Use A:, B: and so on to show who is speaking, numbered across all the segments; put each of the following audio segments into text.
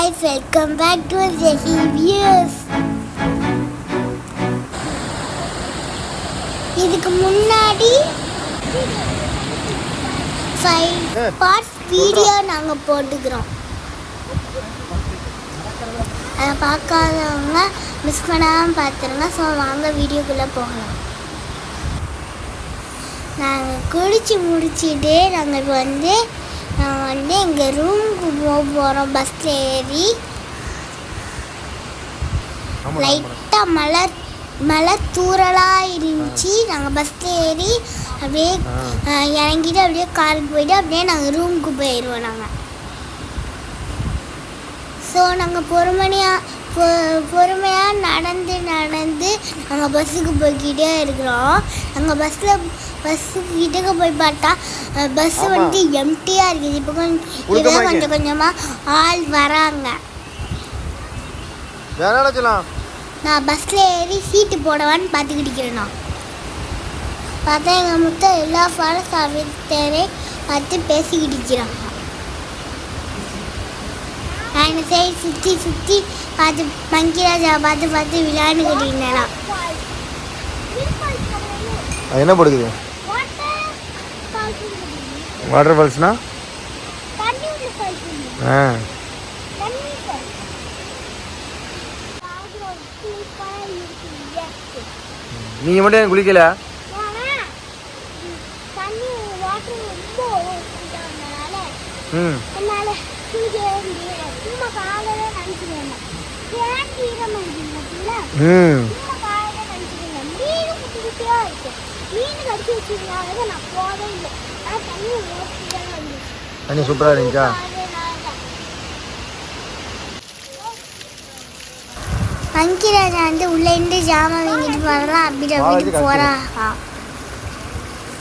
A: guys, welcome back to the reviews. இதுக்கு முன்னாடி 5 parts video நாங்க போட்டுக்கிறோம். அதை பார்க்காதவங்க மிஸ் பண்ணாமல் பார்த்துருங்க. ஸோ வாங்க வீடியோக்குள்ளே போகலாம். நாங்கள் குளிச்சு முடிச்சுட்டு நாங்கள் இப்போ வந்து எங்கள் ரூமுக்கு போக போகிறோம். பஸ்ஸில் ஏறி லைட்டாக மழை தூறலாக இருந்துச்சு. நாங்கள் பஸ்ஸில் ஏறி அப்படியே இறங்கிட்டு அப்படியே காருக்கு போயிட்டு அப்படியே நாங்கள் ரூமுக்கு போயிடுவோம். நாங்கள் ஸோ நாங்கள் பொறுமையாக நடந்து நாங்கள் பஸ்ஸுக்கு போய்கிட்டே இருக்கிறோம். நாங்கள் பஸ்ஸு கிட்டக்க போய் பார்த்தா பஸ் வந்து எம்டியாக இருக்குது. இப்போ கொஞ்சமாக ஆள் வராங்க. நான் பஸ்ஸில் ஏறி சீட்டு போடவான்னு பார்த்துக்கிட்டு பார்த்தா எங்கள் மொத்தம் எல்லா ஃபாரஸ்ட் ஆஃபீஸரே பார்த்து பேசிக்கிட்டு இருக்கிறாங்க. நான் இந்த சைடு சுற்றி பார்த்து மங்கிராஜா பார்த்து விளையாண்டுக்கிட்டு இருந்தேன்.
B: என்ன போடுது? வாட்டர் ஃபால்ஸ்னா நீங்க மட்டும் குளிக்கல? தண்ணி சூப்பரா இருந்துச்சா?
A: மங்கிராஜா வந்து உள்ளேருந்து ஜாமான் வாங்கிட்டு போகலாம் அப்படி போகிறாங்க.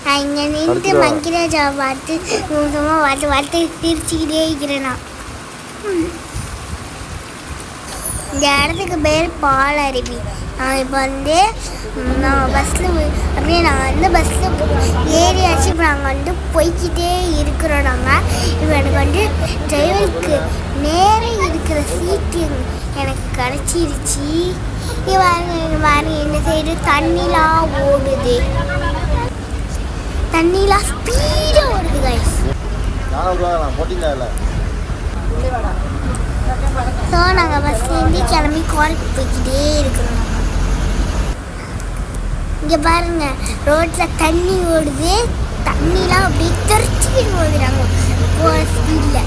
A: நான் இங்கே நின்று மங்கிராஜா பார்த்து பார்த்து சிரிச்சுக்கிட்டே இருக்கிறேன். இந்த இடத்துக்கு பேர் பால் அருவி. நான் இப்போ நாங்கள் பஸ்ஸில் ஏறியாச்சு. இப்போ நாங்கள் போய்கிட்டே இருக்கிறோம். நாங்கள் இப்போ எனக்கு டிரைவருக்கு நேரம் இருக்கிற சீட்டு எனக்கு கிடச்சிருச்சு. பாருங்க இந்த சைடு தண்ணிலாம் ஓடுது. தண்ணிலாம் ஸ்பீடாக ஓடுது கைஸ். ஸோ நாங்கள் பஸ்லேருந்து கிளம்பி கோரைக்கு போய்கிட்டே இருக்கிறோம். இங்கே பாருங்க ரோட்டில் தண்ணி ஓடுது. தண்ணிலாம் அப்படியே தெரிச்சுக்கிட்டு ஓடுறாங்க போகிற ஸ்பீடில்.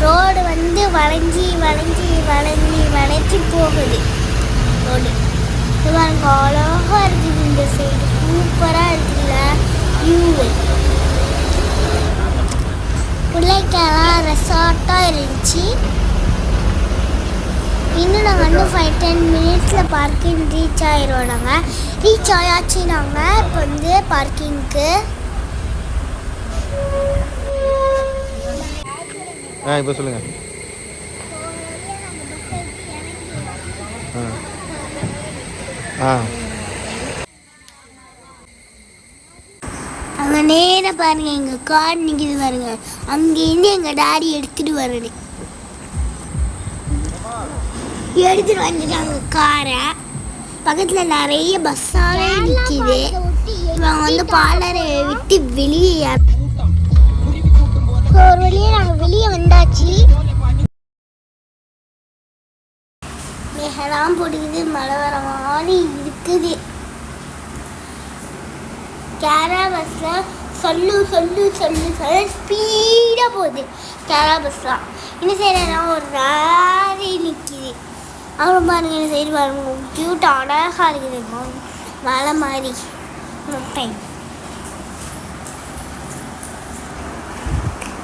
A: ரோடு வளைஞ்சி போகுது ரோடு. இது பாருங்க அழகாக இருக்குது. இந்த சைடு சூப்பராக இருக்குல்ல வியூ. பிள்ளைக்கெல்லாம் ரெசார்ட்டாக இருந்துச்சு. இன்னும் நாங்கள் 5-10 மினிட்ஸில் பார்க்கிங் ரீச் ஆயிடுவோம். நாங்கள் ரீச் ஆயாச்சு. நாங்கள் இப்போ பார்க்கிங்க்கு
B: இப்போ சொல்லுங்க.
A: அங்கே நேராக பாருங்க எங்கள் கார் நிற்கிது பாருங்க. அங்கேருந்து எங்கள் டாடி எடுத்துகிட்டு வந்துட்டாங்க காரை. பக்கத்தில் நிறைய பஸ்ஸாகவே நிற்கிது. இவங்க பாலரை விட்டு வெளியே ஒரு வழியே நாங்கள் வெளியே வந்தாச்சு. மேகலாம் போட்டுக்குது. மழை வர மாதிரி இருக்குது. கேரளா பஸ்ஸில் சொல்லு ஸ்பீடாக போகுது கேரளா பஸ்லாம். இன்னும் சைடு ஒரு ராரி நிற்கிது. அப்புறம் பாருங்க இந்த சைடு பாருங்க க்யூட் அழகாக இருக்குது மழை மாதிரி. டைம்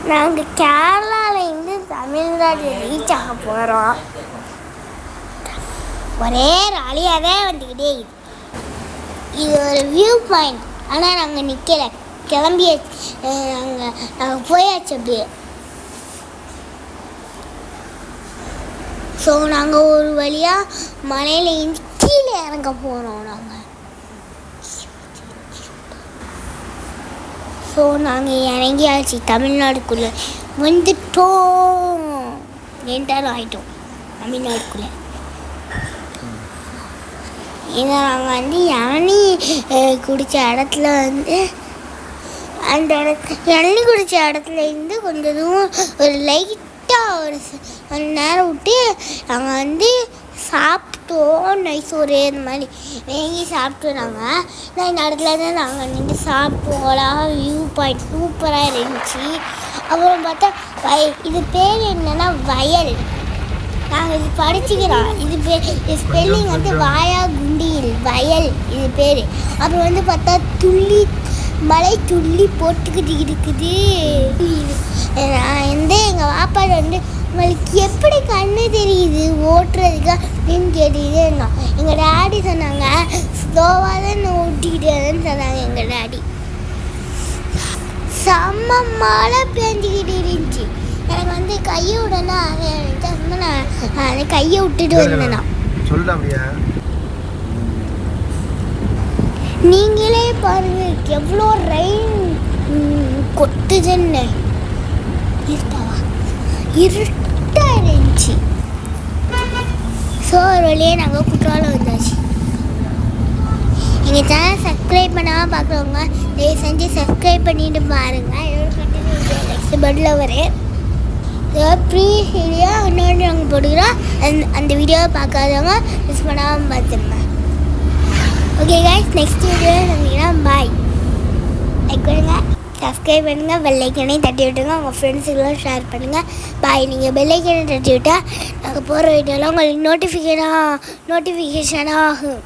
A: நாங்கள் கேரளாவிலேருந்து தமிழ்நாடு ரீச் ஆக போகிறோம். ஒரே ராலியாக தான் வந்துக்கிட்டே இது. இது ஒரு வியூ பாயிண்ட். ஆனால் நாங்கள் நிற்கலை, கிளம்பியாச்சு. நாங்கள் போயாச்சு அப்படியே. ஸோ நாங்கள் ஒரு வழியாக மலையிலேருந்து கீழே இறங்க போகிறோம். நாங்கள் ஸோ நாங்கள் இறங்கியாச்சு, தமிழ்நாடுக்குள்ளே வந்துட்டோம். என்டர் ஆகிட்டோம் தமிழ்நாடுக்குள்ளே. ஏன்னா நாங்கள் வந்து இளநீ குடித்த இடத்துல வந்து அந்த இளநீ குடித்த இடத்துல இருந்து கொஞ்சம் தூரம் ஒரு லைட்டாக ஒரு நேரம் விட்டு நாங்கள் வந்து சாப்பிட்டோம். நைசோறு இந்த மாதிரி வாங்கி சாப்பிட்டோம். நாங்கள் இந்த இடத்துல தான் நாங்கள் நின்று சாப்பிட்டோம். வியூ பாயிண்ட் சூப்பராக இருந்துச்சு. அப்புறம் பார்த்தா இது பேர் என்னென்னா வயல். நாங்கள் இது படிச்சுக்கிறோம். இது ஸ்பெல்லிங் வந்து வாயா குண்டியில் வயல் இது பேர். அப்புறம் வந்து பார்த்தா மலை துள்ளி போட்டுக்கிட்டு இருக்குது. நான் வந்து எங்கள் வாப்பாடு வந்து உங்களுக்கு எப்படி கண்ணு தெரியுது ஓட்டுறதுக்கு அப்படின்னு கேட்டுக்கிட்டே இருந்தோம். எங்கள் டாடி சொன்னாங்க ஸ்லோவாக தான் நான் ஓட்டிக்கிட்டேன்னு சொன்னாங்க. எங்கள் டாடி செம்ம மழை பெஞ்சிக்கிட்டு இருந்துச்சு. எனக்கு வந்து கையை விடனா நான் கையை விட்டுட்டு வந்தேன்னா நீங்களே பாருங்க எவ்வளோ ரெயின் கொட்டுதுன்னு. இருட்டா இருந்துச்சு. ஸோ ஒரு வழியே நாங்கள் குற்றாலம் வந்தாச்சு. எங்கள் சேனல் சப்ஸ்கிரைப் பண்ணாமல் பார்க்குறவங்க தயவு செஞ்சு சப்ஸ்கிரைப் பண்ணிட்டு பாருங்கள். நெக்ஸ்ட் பட்டில் வரேன் ப்ரீ வீடியோ இன்னொன்று நாங்கள் போட்டுக்கிறோம். அந்த வீடியோவை பார்க்காதவங்க மிஸ் பண்ணாமல் பார்த்துருங்க. ஓகே கைஸ், நெக்ஸ்ட் வீடியோ வந்தீங்கன்னா பாய். லைக் பண்ணுங்கள், சப்ஸ்கிரைப் பண்ணுங்கள், பெல் ஐக்கனையும் தட்டி விட்டுங்க. உங்கள் ஃப்ரெண்ட்ஸுக்கெல்லாம் ஷேர் பண்ணுங்கள். பாய். நீங்கள் பெல் ஐக்கனை தட்டி விட்டால் நாங்கள் போகிற வீடியோலாம் உங்களுக்கு நோட்டிஃபிகேஷன் ஆகும்.